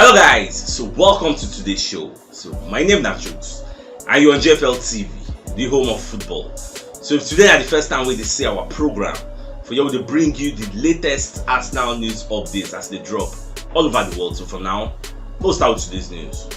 Hello guys, so welcome to today's show. So my name is CHUKS and you're on JFL TV, the home of football. So if today is the first time we see our program, for you to bring you the latest Arsenal news updates as they drop all over the world. So for now, let's start with today's news.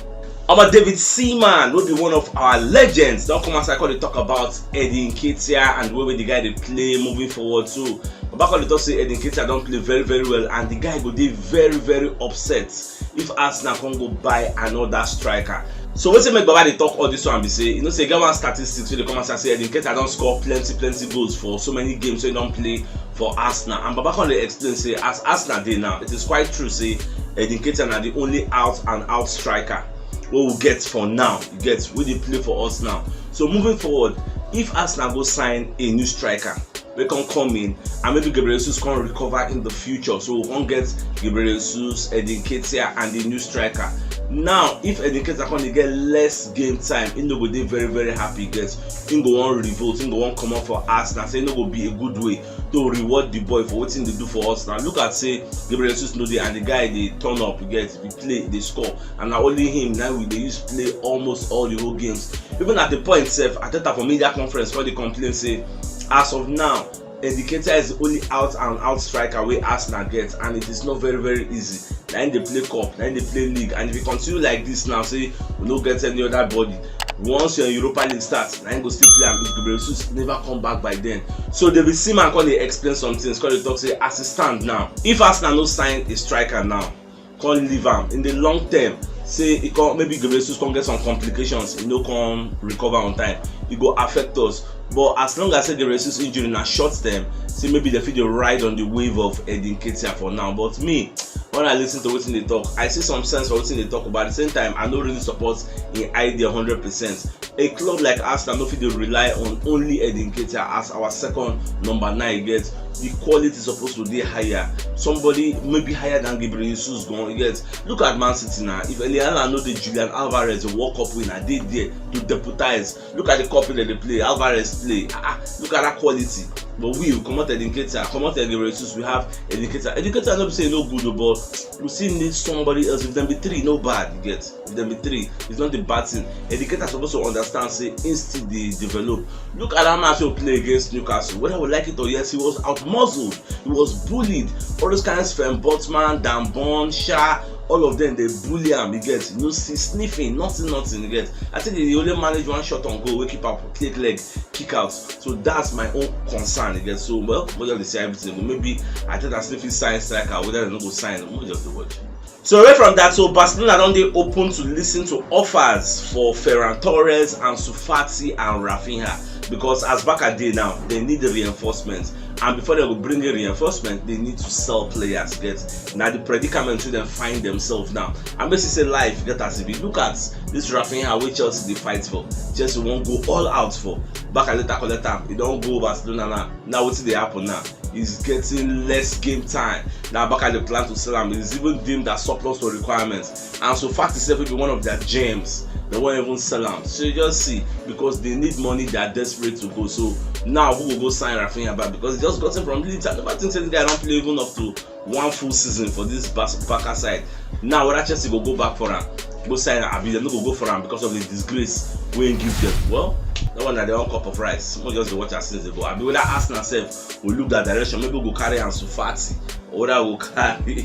Our David Seaman will be one of our legends. Don't come outside to talk about Eddie Nketiah and where the guy they play moving forward too. But back on the talk say Eddie Nketiah don't play very well and the guy go be very upset if Arsenal can go buy another striker. So what's it make Baba they talk all this one be say, you know, say get one statistics where they come and say Eddie Nketiah don't score plenty goals for so many games, so he don't play for Arsenal. And Baba can they explain say as Arsenal day now, it is quite true say Eddie Nketiah are the only out striker what we'll get for now. You get where they play for us now. So moving forward, if Arsenal go sign a new striker, we can come in and maybe Gabriel Jesus can recover in the future. So we won't get Gabriel Jesus, Eddie Nketiah and the new striker. Now, if Eddie Nketiah can get less game time, he no go be very happy. Guys, he go on revolt, he go on come out for Arsenal. Say no go be a good way to reward the boy for what they do for us. Now look at say Gabriel Jesus no dey and the guy they turn up, you get, we play, they score, and now only him now they used to play almost all the whole games. Even at the point itself, I thought for media conference where they complain say, as of now, Nketiah is the only out striker where Arsenal gets, and it is not very easy. Now they play cup, now they play league, and if you continue like this now, say we don't get any other body. Once your Europa League starts, now you go still play and if Gabriel Jesus never come back by then. So David Seaman can they explain some things, because they talk say as it stand now, if Arsenal no sign a striker now, can't leave him in the long term. Say it can, maybe Gabriel Jesus can get some complications, he no can recover on time, it go affect us. But as long as Gabriel Jesus injury na short term, say maybe they feel they ride on the wave of Eddie Nketiah for now. But me, when I listen to what they talk, I see some sense for what they talk, but at the same time I don't really support in idea 100%. A club like Arsenal no fit dey rely on only Eddie Nketiah as our second number 9. Get the quality is supposed to be higher. Somebody maybe higher than Gabriel Jesus gone. Get look at Man City now. If Eliana know the Julian Alvarez, a World Cup winner, they there to deputize. Look at the couple that they play. Alvarez play. Look at that quality. But we come out Eddie Nketiah, come out Gabriel Jesus. We have Eddie Nketiah. Eddie Nketiah not say no good, but we still need somebody else. If them be 3, no bad. You get if them be 3, it's not the bad thing. Eddie Nketiah supposed to understand. Say instinct they develop. Look at that match he play against Newcastle. Whether we like it or yes, he was out muzzled, he was bullied. All those kinds of Botman, Dambon, Shah, all of them they bully him. You get no see sniffing, nothing. You get. I think they only manage one shot on goal, we keep up, take leg, kick out. So that's my own concern. You get. So well, whether they say everything, but maybe I think that sniffing sign striker, whether they not go sign, we'll just watch. So away from that, so Barcelona don't they open to listen to offers for Ferran Torres and Sufati and Rafinha, because as back at day now they need the reinforcement, and before they will bring a reinforcement they need to sell players. Get now the predicament to them find themselves now. And basically say life get as if you look at this Rafinha which Chelsea they fight for, Chelsea won't go all out for. Back at later collect time, it don't go Barcelona now what's they happen now? He's getting less game time. Now back at the plan to sell him, it's even deemed as surplus to requirements. And so fact itself will be one of their gems. They won't even sell him. So you just see, because they need money, they are desperate to go. So now who will go sign Rafinha back? Because he just got him from Leeds. I never think the guy don't play even up to one full season for this Barca side. Now whether Chelsea will go back for him, go sign him, they no go for him because of the disgrace we ain't give them. Well, that one that they own cup of rice. Not just the watch as since they go. I mean, whether Arsenal self will look that direction, maybe we'll go carry Ansu Fati, or whether we'll carry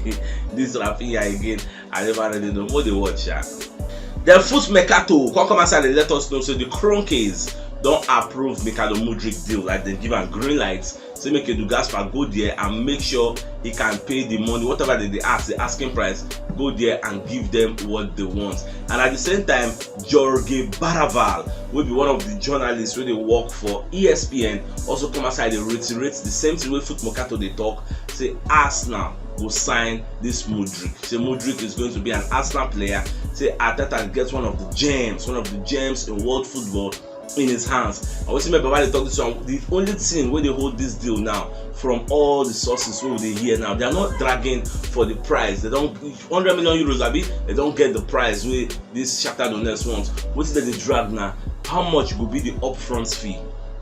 this Rafinha again. I never really know what they watch. The foot mercato come outside and let us know. So the Kroenkes don't approve Mikhailo Mudryk deal, like they give a green light. So make Edu Gaspar go there and make sure he can pay the money, whatever they ask, the asking price, go there and give them what they want. And at the same time, Jorge Baraval will be one of the journalists where they work for ESPN, also come outside and reiterate the same thing with Foot Mercato they talk, say Arsenal will sign this Mudryk. Say Mudryk is going to be an Arsenal player. Say Arteta gets one of the gems in world football in his hands. I was saying about they talk this one. The only thing where they hold this deal now, from all the sources where they hear now, they are not dragging for the price. They don't 100 million euros. They don't get the price where this Shakhtar Donetsk wants. What is that they drag now? How much will be the upfront fee?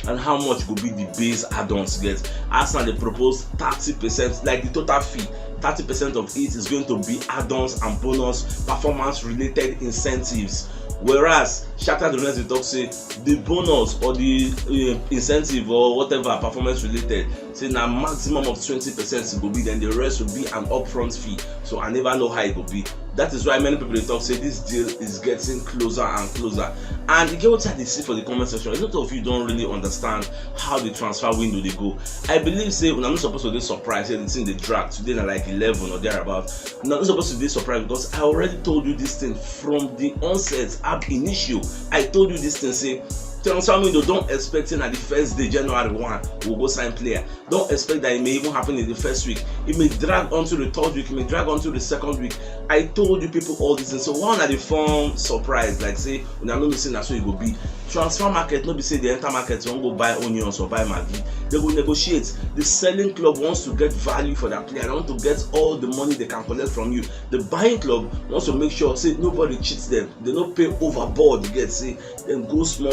And how much will be the base add-ons get? Arsenal they propose 30%, like the total fee 30% of it is going to be add-ons and bonus performance-related incentives. Whereas Shakhtar Donetsk, they talk say the bonus or the incentive or whatever performance related, say na maximum of 20% it will be, then the rest will be an upfront fee. So I never know how it will be. That is why many people they talk say this deal is getting closer and closer. And you get what they see for the comment section. A lot of you don't really understand how the transfer window they go. I believe say when I'm not supposed to be surprised, say the thing they drag today na like 11 or thereabout. I'm not supposed to be surprised because I already told you this thing from the onset, ab initio. I told you this thing, say transfer window, don't expect it at the first day, January 1, we'll go sign player. Don't expect that it may even happen in the first week. It may drag onto the third week, it may drag onto the second week. I told you people all this, and so one at the form surprise, like say, when I'm not saying that's what it will be. Transfer market, not be say the enter market, you won't go buy onions or buy Maggi. They will negotiate. The selling club wants to get value for that player. They want to get all the money they can collect from you. The buying club wants to make sure, say, nobody cheats them. They don't pay overboard. You get, say, then go small,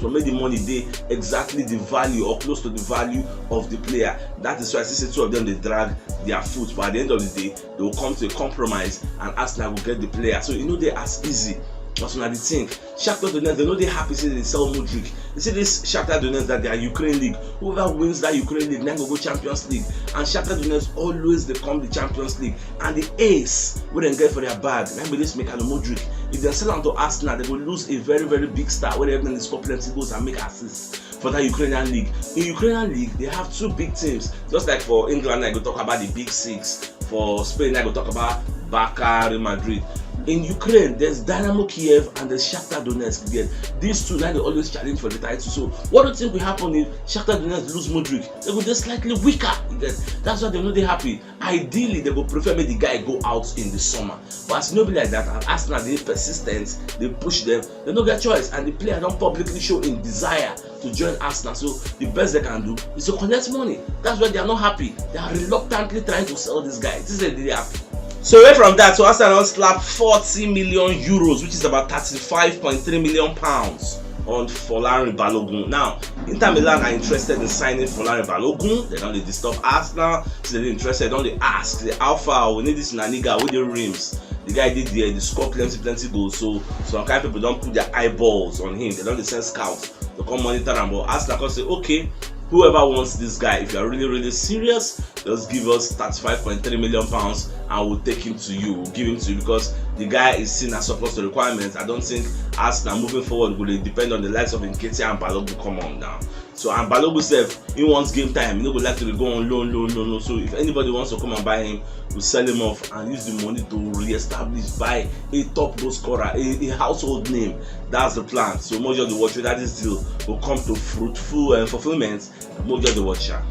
make the money they exactly the value or close to the value of the player. That is why I see two of them they drag their foot, but at the end of the day, they will come to a compromise and Arsenal will get the player. So you know they're as easy. That's what I think. Shakhtar Donetsk, they know they're happy say they sell Mudryk. You see this Shakhtar Donetsk that they are Ukraine League. Whoever wins that Ukraine League, then go Champions League. And Shakhtar Donetsk always they come the Champions League. And the ace we then get for their bag. Remember this Mikhailo Mudryk. If they sell on to Arsenal, they will lose a very, very big star where they score plenty goals and make assists for that Ukrainian league. In Ukrainian league, they have two big teams. Just like for England, I go talk about the big six. For Spain, I go talk about Barca, Real Madrid. In Ukraine, there's Dynamo Kiev and there's Shakhtar Donetsk. Again, these two now they always challenge for the title. So, what do you think will happen if Shakhtar Donetsk lose Mudryk? They will be slightly weaker. Again, that's why they know they're happy. Ideally, they will prefer make the guy go out in the summer. But as nobody like that, and Arsenal they persistent, they push them. They don't get choice, and the player don't publicly show in desire to join Arsenal. So the best they can do is to collect money. That's why they are not happy. They are reluctantly trying to sell this guy. This is why they are happy. So away from that, so Arsenal slap 40 million euros, which is about 35.3 million pounds on Balogun. Now, Inter Milan are interested in signing Balogun. They don't disturb Arsenal, so they're interested. They don't ask the Alpha, we need this in a nigga with the rims. The guy did the score plenty goals. So some kind of people don't put their eyeballs on him. They don't send scouts to come monitor him. But Arsenal can say, okay, whoever wants this guy, if you are really serious, just give us 35.3 million pounds and we'll take him to you. We'll give him to you because the guy is seen as surplus to requirements. I don't think Arsenal moving forward will depend on the likes of Nketiah and Balogun come on now. So and Balogun self, he wants game time. He would like to go on loan. So if anybody wants to come and buy him, we'll sell him off and use the money to re-establish, buy a top goal scorer, a household name. That's the plan. So Mojo the Watcher, that this deal will come to fruitful fulfillment. Mojo the Watcher.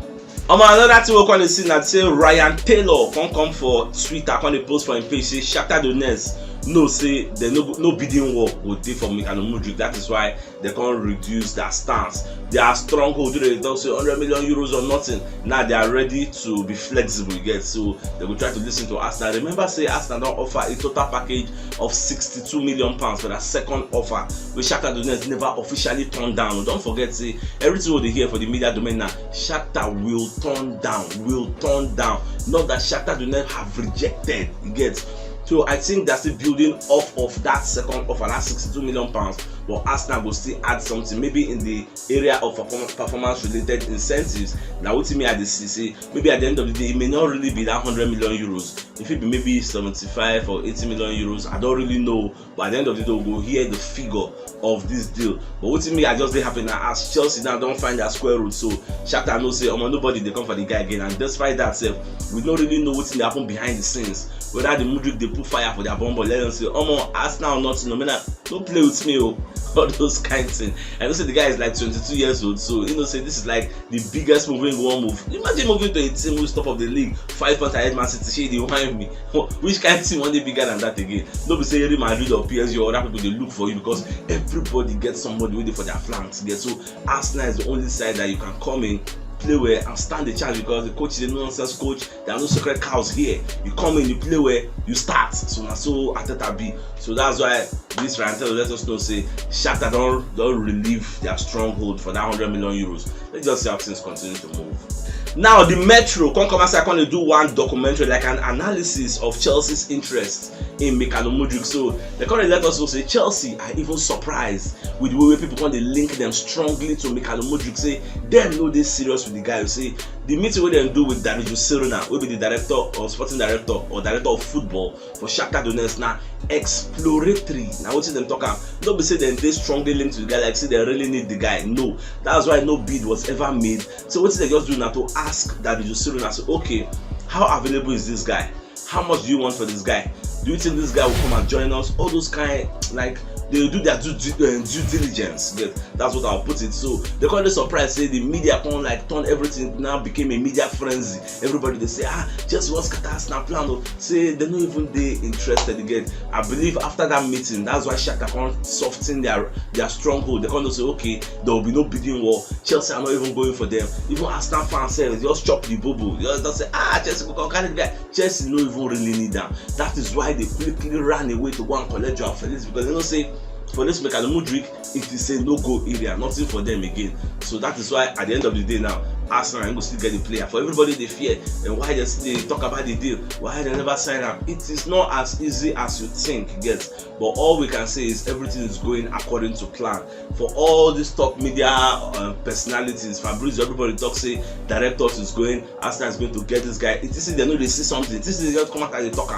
Another thing we're going to see that say Ryan Taylor come for Twitter, come post for him page say Shakhtar Donetsk no say there no bidding war will take for Mikhailo Mudryk. That is why they can't reduce their stance. Their stronghold, they don't say 100 million euros or nothing. Now they are ready to be flexible. You get, so they will try to listen to Arsenal. Remember, say Arsenal don't offer a total package of 62 million pounds for that second offer, which Shakhtar Donetsk never officially turned down. Don't forget, say everything what they hear for the media domain now, Shakhtar will turn down. Not that Shakhtar Donetsk have rejected. You get. So I think that's still building off of that second offer, that 62 million pounds. But Arsenal will still add something, maybe in the area of performance-related incentives. Now, what me at the CC, maybe at the end of the day, it may not really be that 100 million euros. If it be maybe 75 or 80 million euros, I don't really know. But at the end of the day, we'll hear the figure of this deal. But what me, I just they happen now as Chelsea now don't find their square root. So Shakhtar no say, nobody they come for the guy again. And despite that, we don't really know what's happening behind the scenes. Whether the Mudryk they put fire for their bomb, but let them say, Arsenal not no man, don't play with me, all those kind of things. And also the guy is like 22 years old, so say this is like the biggest moving one move. Imagine moving to a team who's top of the league, 5 points ahead Man City, they behind me. Which kind of team one day bigger than that again? Nobody say Real Madrid or PSG or other people they look for you because everybody gets somebody waiting for their flanks. So Arsenal is the only side that you can come in, play well and stand the chance because the coach is a nonsense coach. There are no secret cows here. You come in, you play well, you start. So now so Ateta be. So that's why this Ryan Taylor let us know say Shakhtar don't relieve their stronghold for that 100 million euros. Let's just see how things continue to move. Now the Metro come and say I can do one documentary, like an analysis of Chelsea's interest in Mudryk. So they can't let us know say Chelsea are even surprised with the way people can they link them strongly to Mudryk. Say they know they serious with the guy. You say the meeting we then do with Dario Serna, will be the director or sporting director or director of football for Shakhtar Donetsk now exploratory. Now what is them talking? Don't be say they strongly linked to the guy, like say they really need the guy. No, that's why no bid was ever made. So what is they just do now to ask Dario Serna, say okay, how available is this guy? How much do you want for this guy? Do you think this guy will come and join us? All those kind, like they will do their due diligence. That's what I'll put it. So they call it surprise. Say the media can like turn everything now became a media frenzy. Everybody they say just what's Qatar's now plan. Say they're not even they interested again. I believe after that meeting, that's why Shakhtar can soften their stronghold. They can say okay, there will be no bidding war. Chelsea are not even going for them. Even Arsenal fans say just chop the bubble. You just say Chelsea will carry the guy. Chelsea no even really need them. That is why they quickly ran away to go and collect Joao Felix, because they don't say for this Mudryk, it is a no-go area, nothing for them again. So that is why at the end of the day now, Arsenal are going to still get the player. For everybody they fear, and why they talk about the deal, why they never sign up. It is not as easy as you think, but all we can say is everything is going according to plan. For all these top media personalities, Fabrizio, everybody talks say directors is going, Arsenal is going to get this guy. It is they know they see something. It is they just come out and they talk.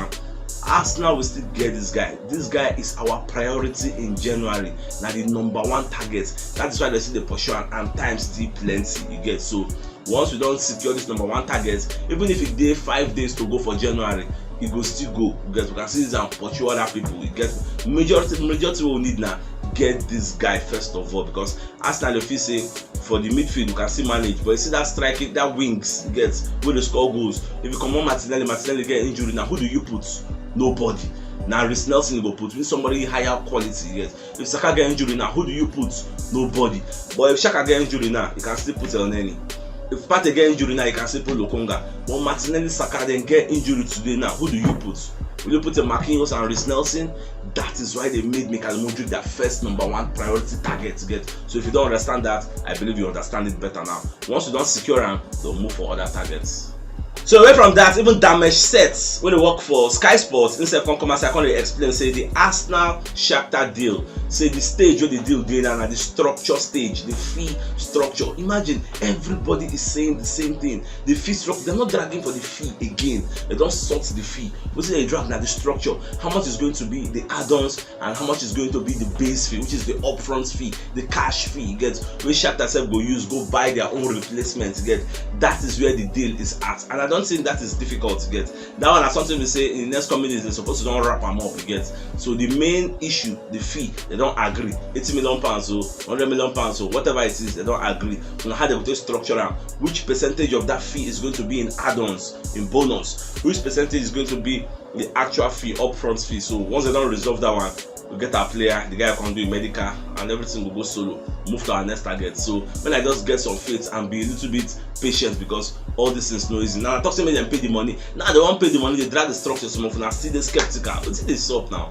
Arsenal will still get this guy. This guy is our priority in January. Now the #1 target. That is why they see the pursue and time still plenty. You get so once we don't secure this #1 target, even if it dey 5 days to go for January, it go still go. Because we can see this and pursue other people. You get majority will need now get this guy first of all, because Arsenal if you say for the midfield you can still manage, but you see that striking, that wings gets where the score goes. If you come on Martinelli get injury, now who do you put? Nobody. Now Reece Nelson you go put with somebody higher quality. Yes. If Saka get injury now, who do you put? Nobody. But if Shaka get injury now, you can still put Elneny. If Partey get injury now, you can still put Lokonga. But Martinelli, Saka then get injury today now, who do you put? Will you put a Marquinhos and Reece Nelson? That is why they made Mudryk their first #1 priority target to get. So if you don't understand that, I believe you understand it better now. Once you don't secure them, they'll move for other targets. So away from that, even damage sets when they work for Sky Sports, instead of come and say I can't explain, say the Arsenal Shakhtar deal, say the stage where the deal did and the structure stage, the fee structure. Imagine everybody is saying the same thing. The fee structure, they're not dragging for the fee again. They don't sort the fee. What is they drag now? The structure. How much is going to be the add-ons and how much is going to be the base fee, which is the upfront fee, the cash fee. You get where Shakhtar self go buy their own replacement. You get that is where the deal is at. And I don't think that is difficult to get. That one is something we say in the next coming days they're supposed to don't wrap them up. You get so the main issue, the fee, they don't agree. 80 million pounds or 100 million pounds or whatever it is, they don't agree on how they will structure them. Which percentage of that fee is going to be in add-ons, in bonus? Which percentage is going to be the actual fee, upfront fee? So once they don't resolve that one, we get our player, the guy can do medical, and everything will go solo. Move to our next target. So when I just get some faith and be a little bit patient, because all this is no easy. Now I talk to me, them pay the money. Now they won't pay the money, they drag the structure. Some of them are still skeptical. What's this up now?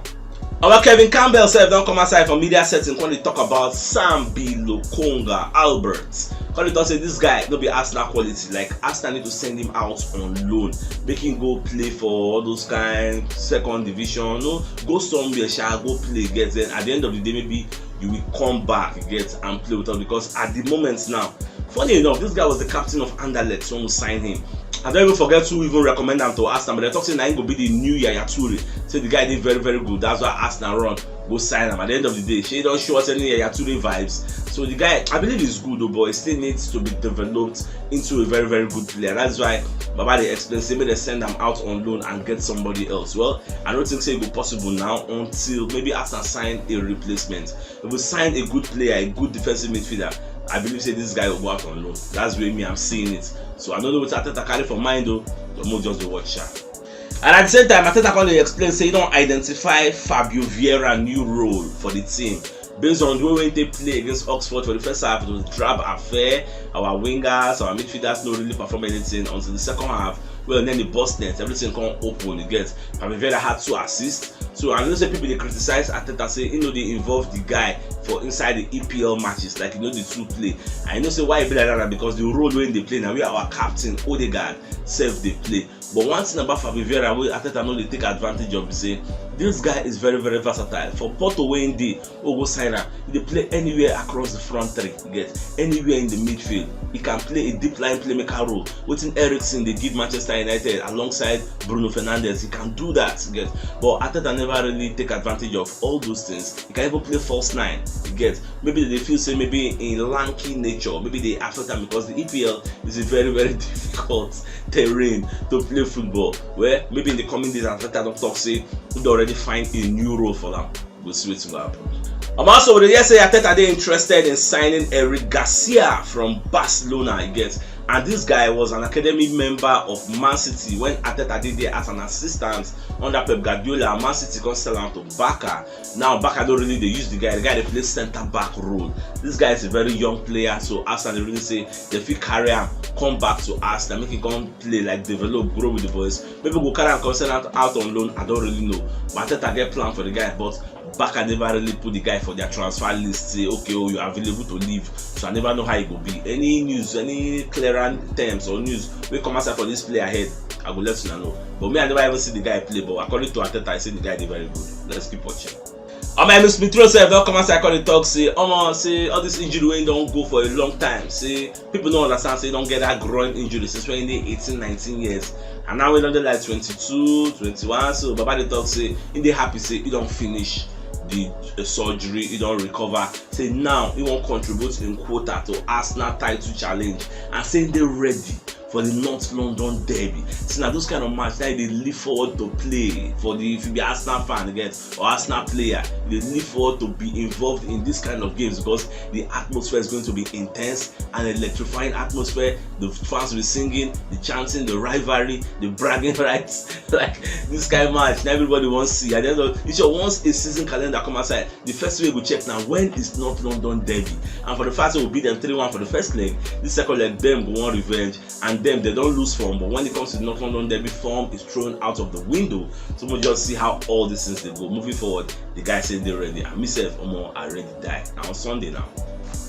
Our Kevin Campbell said don't come outside from media setting when they talk about Sambi Lokonga Albert. When they talk say this guy no be Arsenal quality, like Arsenal need to send him out on loan, make him go play for all those kind second division. No, go somewhere, go play, get then at the end of the day maybe you will come back, get and play with us, because at the moment now, funny enough, this guy was the captain of Anderlecht when we signed him. I don't even forget who even recommend him to Arsenal, but they're talking that he will be the new Yaya Toure. So the guy did very, very good. That's why Arsenal run, go sign him. At the end of the day, she don't show us any Yaya Toure vibes. So the guy, I believe he's good though, but he still needs to be developed into a very, very good player. That's why Baba they explain, say maybe they send him out on loan and get somebody else. Well, I don't think it's possible now until maybe Arsenal sign a replacement. If we sign a good player, a good defensive midfielder, I believe say this guy will go out on loan. That's where me I'm seeing it. So I don't know what Arteta carry for mind though. The more just the watch. And at the same time, Arteta can explain say he don't identify Fabio Vieira's new role for the team. Based on the way they play against Oxford for the first half, it was a drab affair. Our wingers, our midfielders don't really perform anything until the second half, well then the bust net, everything come open, you get. Fabi Vieira had 2 assists. So I know say people they criticize Arteta, say they involve the guy for inside the EPL matches, like the 2 play. I know say why it be like that, because the role when they play now, we are our captain Odegaard self they play. But one thing about Fabi Vieira, we Arteta know they take advantage of, say this guy is very versatile. For Porto when they go sign him, they play anywhere across the front 3, you get, anywhere in the midfield. He can play a deep line playmaker role. Within Eriksen, they give Manchester United alongside Bruno Fernandes. He can do that, you get. But Arteta never really take advantage of all those things. He can even play false 9, you get. Maybe they feel say maybe in lanky nature, maybe they affect him because the EPL is a very difficult terrain to play football. Where maybe in the coming days Arteta don't talk say they already find a new role for them. We'll see what's going to happen. Also, the yesterday Arteta they interested in signing Eric Garcia from Barcelona, you get. And this guy was an academy member of Man City when Arteta did there as an assistant under Pep Guardiola. Man City can sell out to Barca. Now Barca don't really they use the guy. The guy they play centre back role. This guy is a very young player, so Arsenal they really say they feel carry him, come back to Arsenal, make him come play, like develop, grow with the boys. Maybe go carry him, come sell out on loan. I don't really know. But Arteta get plan for the guy, but Barca never really put the guy for their transfer list. Say okay, you are available to leave. So I never know how it will be. Any news, any clearer terms or news we come outside for this play ahead, I will let you know. But me, I never even see the guy play. But according to Arteta, I say the guy did very good. Let's keep watching. Miss Midfield don't come outside call the talk, say say all this injury when don't go for a long time. Say people don't understand, say don't get that groin injury since when they 18-19 years. And now we're under like 22, 21. So Baba the talk say in they happy, say you don't finish the surgery, you don't recover. Say now he won't contribute in quota to Arsenal title challenge, and say they're ready for the North London derby. So now those kind of match that they look forward to play for the, if you be Arsenal fan again or Arsenal player, they look forward to be involved in this kind of games because the atmosphere is going to be intense and electrifying atmosphere. The fans will be singing, the chanting, the rivalry, the bragging rights, like this kind of match. Now everybody wants to see. At the end of it's your once a season calendar come outside. The first way we check now when is North London derby, and for the first way we beat them 3-1 for the first leg. The second leg them go on revenge, and them they don't lose form, but when it comes to North London derby, form is thrown out of the window. So we'll just see how all these things they go. Moving forward, the guy said they're ready, and myself I already die. Now on Sunday now.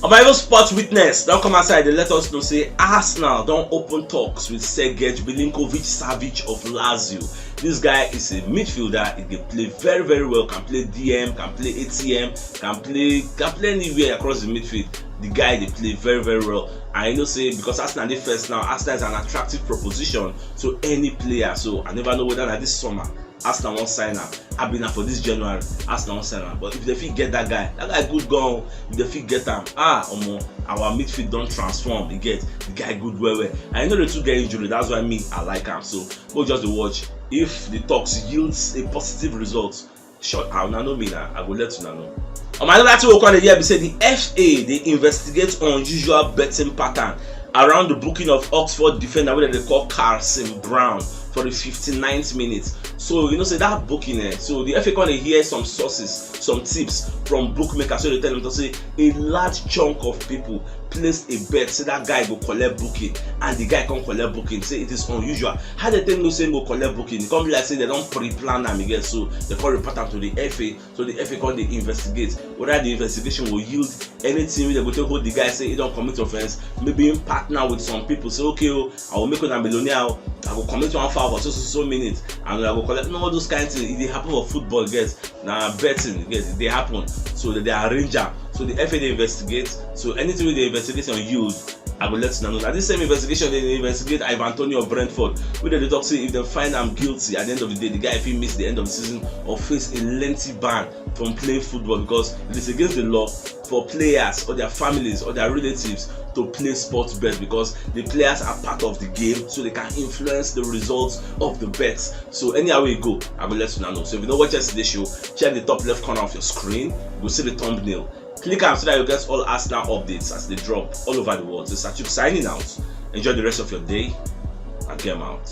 Even Sports Witness don't come outside, they let us know say Arsenal don't open talks with Sergej Milinkovic-Savic of Lazio. This guy is a midfielder. He can play very well, can play DM, can play ATM, can play anywhere across the midfield. The guy they play very well. I know say because Arsenal they first now, Arsenal is an attractive proposition to any player. So I never know whether that this summer Arsenal won't sign him. I've been for this January, Arsenal won't sign him. But if they fit get that guy good gone. If they fit get him, our midfield don't transform. You get the guy good well. I know the two get injured, that's why I like him. So go just watch. If the talks yields a positive result, sure, I will let you know. Another thing we call here be say the FA they investigate unusual betting pattern around the booking of Oxford defender wey they call Carson Brown for the 59th minute. So say that booking so the FA can hear some sources, some tips from bookmakers. So they tell them to say a large chunk of people placed a bet, say that guy go collect booking, and the guy can't collect booking. Say it is unusual. How they tell no say go collect booking? It can't be like say they don't pre-plan them again. So they call report them to the FA. So the FA can they investigate whether the investigation will yield anything. They go to hold the guy say he don't commit offense. Maybe in partner with some people. Say okay, I will make a millionaire. I will commit 1 foul for so minutes, and I will collect. No, all those kind of things. It happen for football, guys. Now betting, guys, they happen. So they arrange them. So the FA they investigate. So anything with the investigation yield, I will let you know. Now this same investigation they investigate Ivan Toney of Brentford. We they talk say if they find him guilty at the end of the day, the guy if he miss the end of the season or face a lengthy ban from playing football because it is against the law for players or their families or their relatives to play sports bet because the players are part of the game, so they can influence the results of the bets. So anyhow you go, I will let you know. So if you don't watch yesterday's show, check the top left corner of your screen. You'll see the thumbnail. Click on so that you get all Arsenal updates as they drop all over the world. This is CHUKS signing out. Enjoy the rest of your day and get out.